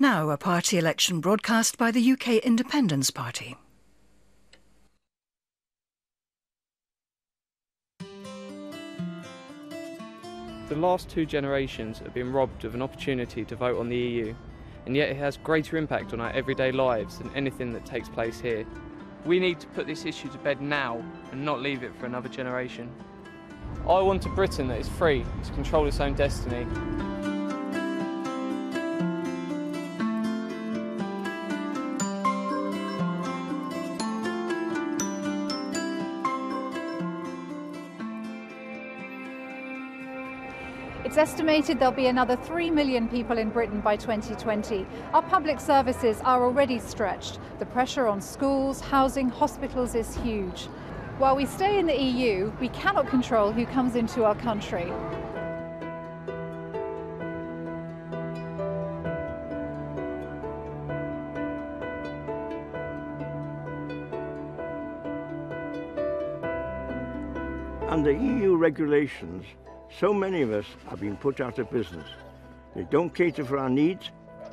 Now a party election broadcast by the UK Independence Party. The last two generations have been robbed of an opportunity to vote on the EU, and yet it has greater impact on our everyday lives than anything that takes place here. We need to put this issue to bed now and not leave it for another generation. I want a Britain that is free to control its own destiny. It's estimated there'll be another 3 million people in Britain by 2020. Our public services are already stretched. The pressure on schools, housing, hospitals is huge. While we stay in the EU, we cannot control who comes into our country. Under EU regulations, so many of us have been put out of business. They don't cater for our needs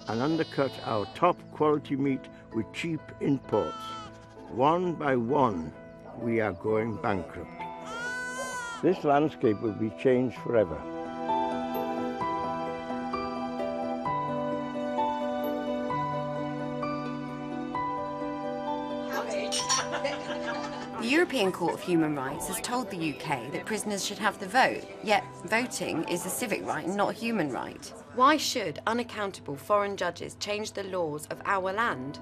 and undercut our top quality meat with cheap imports. One by one, we are going bankrupt. This landscape will be changed forever. The European Court of Human Rights has told the UK that prisoners should have the vote, yet voting is a civic right and not a human right. Why should unaccountable foreign judges change the laws of our land?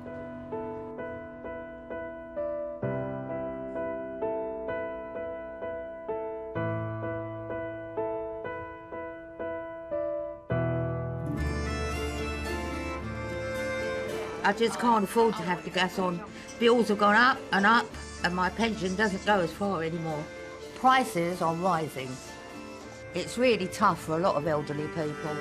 I just can't afford to have the gas on. Bills have gone up, and my pension doesn't go as far anymore. Prices are rising. It's really tough for a lot of elderly people.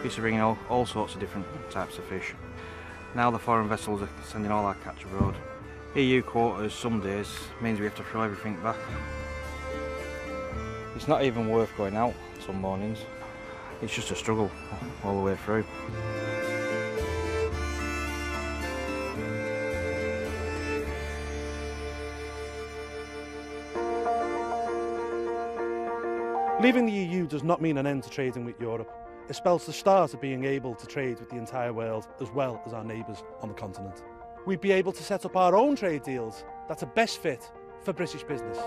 Used to bring in all sorts of different types of fish. Now the foreign vessels are sending all our catch abroad. EU quotas some days means we have to throw everything back. It's not even worth going out some mornings. It's just a struggle all the way through. Leaving the EU does not mean an end to trading with Europe. It spells the start of being able to trade with the entire world as well as our neighbours on the continent. We'd be able to set up our own trade deals that are best fit for British business.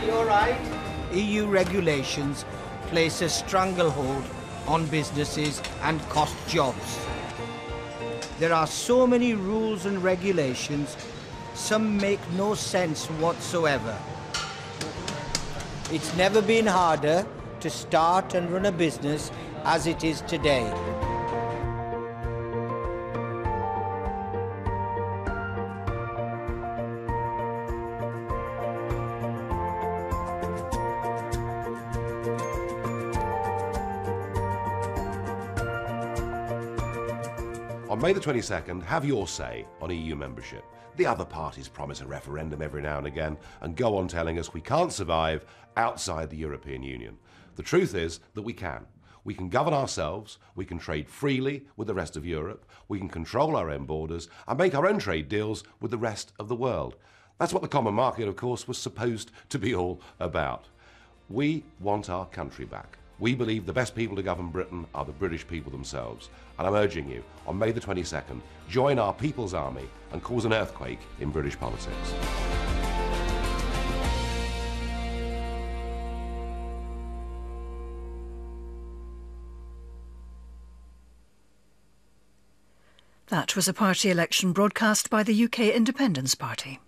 You're right. EU regulations place a stranglehold on businesses and cost jobs. There are so many rules and regulations, some make no sense whatsoever. It's never been harder to start and run a business as it is today. On May the 22nd, have your say on EU membership. The other parties promise a referendum every now and again and go on telling us we can't survive outside the European Union. The truth is that we can. We can govern ourselves, we can trade freely with the rest of Europe, we can control our own borders and make our own trade deals with the rest of the world. That's what the common market, of course, was supposed to be all about. We want our country back. We believe the best people to govern Britain are the British people themselves. And I'm urging you, on May the 22nd, join our People's Army and cause an earthquake in British politics. That was a party election broadcast by the UK Independence Party.